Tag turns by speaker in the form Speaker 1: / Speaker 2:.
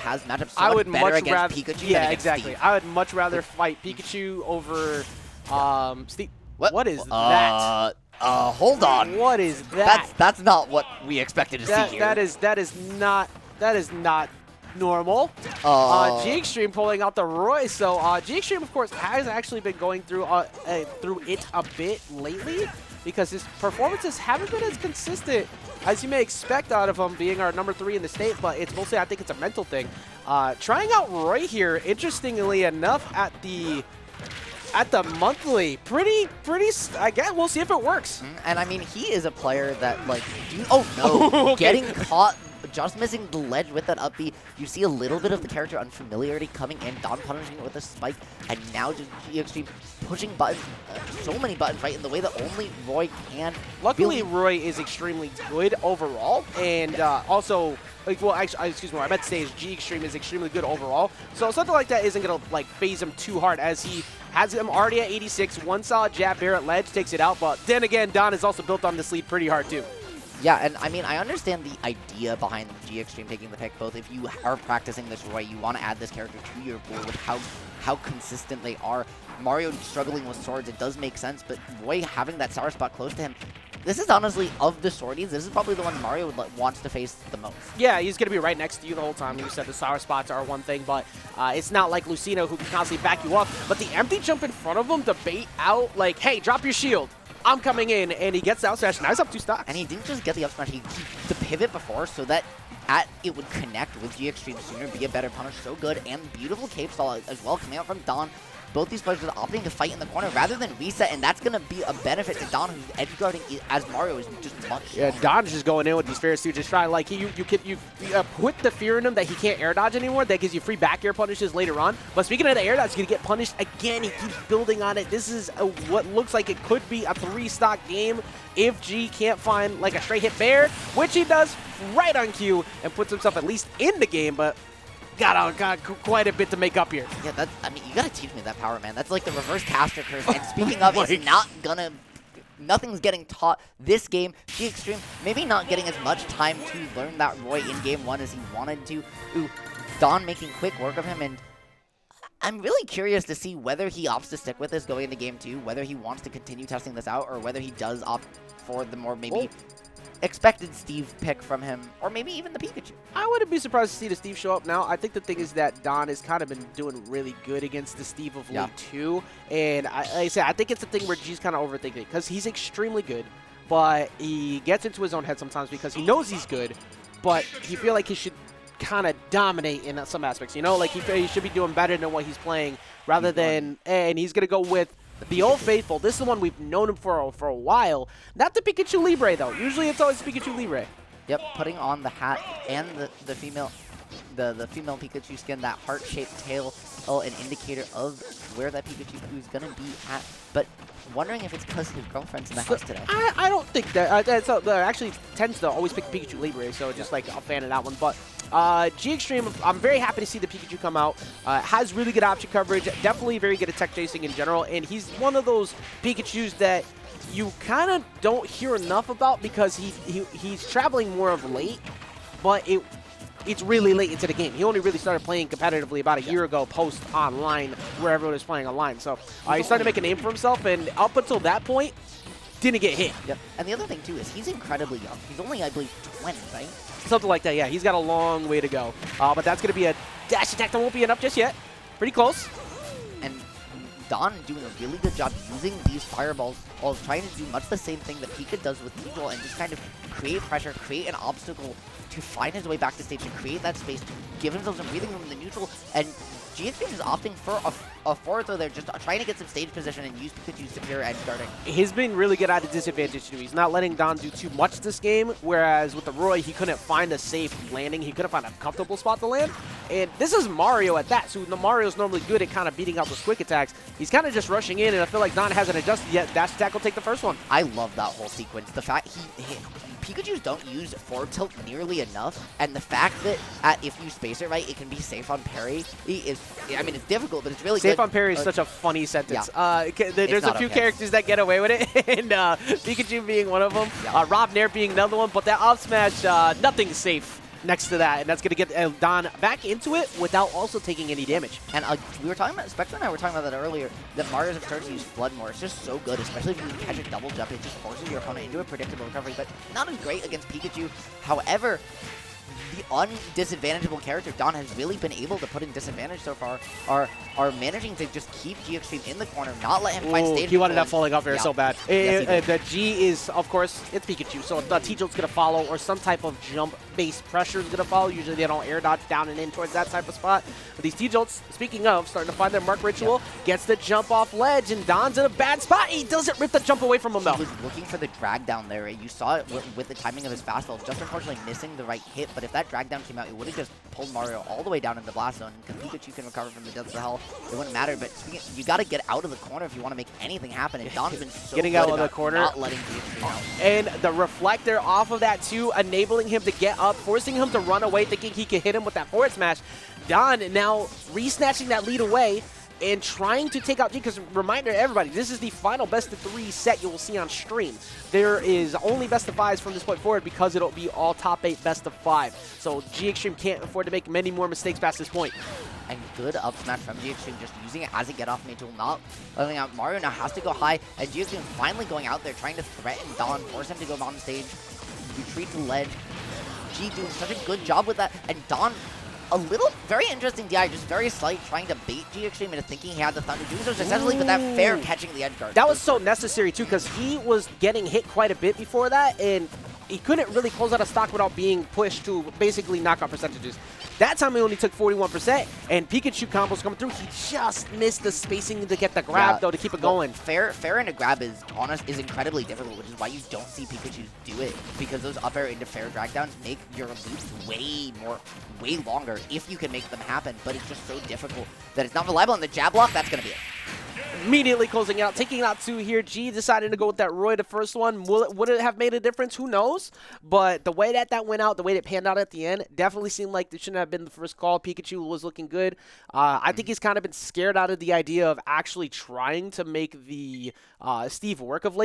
Speaker 1: has matchups so much better against Pikachu
Speaker 2: Yeah,
Speaker 1: than against
Speaker 2: exactly.
Speaker 1: Steve.
Speaker 2: I would much rather fight Pikachu over Steve. What is that?
Speaker 1: Hold on.
Speaker 2: What is that?
Speaker 1: That's not what we expected to see here.
Speaker 2: That is not normal. G-XTREME pulling out the Roy. So G-XTREME, of course, has actually been going through it a bit lately because his performances haven't been as consistent as you may expect out of him being our number 3 in the state, but it's mostly, I think it's a mental thing. Trying out Roy here, interestingly enough, at the monthly, pretty, I guess we'll see if it works.
Speaker 1: And I mean, he is a player that, like, oh no,
Speaker 2: okay.
Speaker 1: Getting caught, just missing the ledge with that up B. You see a little bit of the character unfamiliarity coming in, Don punishing it with a spike, and now just G-XTREME pushing buttons, so many buttons, right, in the way that only Roy can.
Speaker 2: Luckily, Roy is extremely good overall, and also, like, well, actually, excuse me, what I meant to say is G-XTREME is extremely good overall, so something like that isn't going to, like, phase him too hard as he has him already at 86, one solid jab, Barrett ledge, takes it out, but then again, Don is also built on this lead pretty hard, too.
Speaker 1: Yeah, and I mean, I understand the idea behind G-XTREME taking the pick. Both if you are practicing this Roy, you want to add this character to your pool with how consistent they are. Mario struggling with swords, it does make sense, but Roy having that sour spot close to him, this is honestly, of the swordies, this is probably the one Mario wants to face the most.
Speaker 2: Yeah, he's going to be right next to you the whole time. You said the sour spots are one thing, but it's not like Lucino who can constantly back you up. But the empty jump in front of him to bait out, like, hey, drop your shield. I'm coming in, and he gets the out smash. Now he's up 2 stocks.
Speaker 1: And he didn't just get the up smash, he the pivot before so that it would connect with G-XTREME sooner, be a better punish. So good, and beautiful cape stall as well coming out from Don. Both these players are opting to fight in the corner rather than reset, and that's going to be a benefit to Don, who's edge guarding as Mario is just much stronger.
Speaker 2: Yeah, Don's just going in with these fairs too, just trying, like, you put the fear in him that he can't air dodge anymore. That gives you free back air punishes later on. But speaking of the air dodge, he's going to get punished again. He keeps building on it. This is what looks like it could be a 3-stock game if G can't find, like, a straight hit bear, which he does right on cue and puts himself at least in the game, but got quite a bit to make up here.
Speaker 1: Yeah, I mean, you gotta teach me that power, man. That's like the reverse caster curse. And speaking of, it's nothing's getting taught this game. G-XTREME maybe not getting as much time to learn that Roy in game 1 as he wanted to. Ooh, Don making quick work of him, and I'm really curious to see whether he opts to stick with this going into game 2, whether he wants to continue testing this out, or whether he does opt for the more maybe expected Steve pick from him, or maybe even the Pikachu.
Speaker 2: I wouldn't be surprised to see the Steve show up now. I think the thing is that Don has kind of been doing really good against the Steve of late too, and like I said, I think it's a thing where G's kind of overthinking it because he's extremely good, but he gets into his own head sometimes because he knows he's good, but he feel like he should kind of dominate in some aspects, you know, like he should be doing better than what he's playing rather than, and he's gonna go with the Old Faithful. This is the one we've known him for a while. Not the Pikachu Libre, though. Usually it's always Pikachu Libre.
Speaker 1: Yep, putting on the hat and the female Pikachu skin, that heart-shaped tail, an indicator of where that Pikachu is going to be at. But wondering if it's because his girlfriend's in the house today. I
Speaker 2: don't think that. Actually tends to always pick Pikachu Libre, so just like a fan of that one. But G-XTREME, I'm very happy to see the Pikachu come out. Has really good option coverage, definitely very good at tech chasing in general, and he's one of those Pikachus that you kind of don't hear enough about because he's traveling more of late, but it's really late into the game. He only really started playing competitively about a year ago post-online where everyone was playing online. So he started to make a name for himself, and up until that point, didn't get hit.
Speaker 1: Yep. And the other thing, too, is he's incredibly young. He's only, I believe, 20, right?
Speaker 2: Something like that, yeah. He's got a long way to go. But that's going to be a dash attack that won't be enough just yet. Pretty close.
Speaker 1: And Don doing a really good job using these fireballs while trying to do much the same thing that Pika does with Eagle and just kind of create pressure, create an obstacle to find his way back to stage and create that space to give himself some breathing room in the neutral. And G-XTREME is opting for a forward throw there, just trying to get some stage position and use Pikachu's superior edge guarding.
Speaker 2: He's been really good at a disadvantage too. He's not letting Don do too much this game, whereas with the Roy, he couldn't find a safe landing. He couldn't find a comfortable spot to land. And this is Mario at that, so Mario's normally good at kind of beating out those quick attacks. He's kind of just rushing in, and I feel like Don hasn't adjusted yet. Dash attack will take the first one.
Speaker 1: I love that whole sequence. The fact Pikachus don't use forward tilt nearly enough, and the fact that if you space it right, it can be safe on parry is, I mean, it's difficult, but it's really
Speaker 2: safe
Speaker 1: good.
Speaker 2: on parry is such a funny sentence.
Speaker 1: Yeah.
Speaker 2: There's a few characters that get away with it, and Pikachu being one of them,
Speaker 1: Yeah.
Speaker 2: Rob Nair being another one, but that up smash, nothing's safe next to that, and that's going to get Don back into it without also taking any damage.
Speaker 1: And we were talking about, Spectre and I were talking about that earlier, that Mario's have started to use Flood more. It's just so good, especially if you can catch a double jump. It just forces your opponent into a predictable recovery, but not as great against Pikachu. However, the undisadvantageable character Don has really been able to put in disadvantage so far are managing to just keep G-XTREME in the corner, not let him find stage.
Speaker 2: He wanted that falling off air so bad.
Speaker 1: Yes,
Speaker 2: the G is, of course, it's Pikachu, so the T-Jolt's going to follow, or some type of jump-based pressure is going to follow. Usually they don't air dodge down and in towards that type of spot. But these T-Jolts, speaking of, starting to find their mark ritual, gets the jump off ledge, and Don's in a bad spot. He doesn't rip the jump away from him, though.
Speaker 1: He was looking for the drag down there. You saw it with the timing of his fastball, just unfortunately missing the right hit, but if that drag down came out, it would have just pulled Mario all the way down in the blast zone, because Pikachu can recover from the depths of hell. It wouldn't matter, but you got to get out of the corner if you want to make anything happen, and Don's been so
Speaker 2: getting
Speaker 1: good
Speaker 2: out of
Speaker 1: about
Speaker 2: the corner,
Speaker 1: not letting G-XTREME out.
Speaker 2: And the reflector off of that too, enabling him to get up, forcing him to run away, thinking he could hit him with that forward smash. Don now re-snatching that lead away and trying to take out G, because reminder to everybody, this is the final best-of-3 set you will see on stream. There is only best-of-5s from this point forward because it'll be all top 8 best-of-5. So G-XTREME can't afford to make many more mistakes past this point.
Speaker 1: And good up smash from G-XTREME, just using it as a get-off main tool, not letting out. Mario now has to go high, and G-XTREME finally going out there, trying to threaten Don, force him to go on stage, retreat to the ledge. G doing such a good job with that, and Don, a little, very interesting DI, just very slight, trying to bait G-XTREME into thinking he had the Thunder, doing so successfully, but that fair catching the edge guard.
Speaker 2: That was so necessary, too, because he was getting hit quite a bit before that, and he couldn't really close out a stock without being pushed to basically knockout percentages. That time he only took 41%, and Pikachu combos coming through. He just missed the spacing to get the grab, though, to keep it going.
Speaker 1: Fair into grab is incredibly difficult, which is why you don't see Pikachu do it, because those up air into fair drag downs make your loops way longer if you can make them happen, but it's just so difficult that it's not reliable, and the jab block, that's going to be it.
Speaker 2: Immediately closing out, taking out 2 here. G decided to go with that Roy, the first one. Would it have made a difference? Who knows? But the way that went out, the way it panned out at the end, definitely seemed like this shouldn't have been the first call. Pikachu was looking good. I think he's kind of been scared out of the idea of actually trying to make the Steve work of late,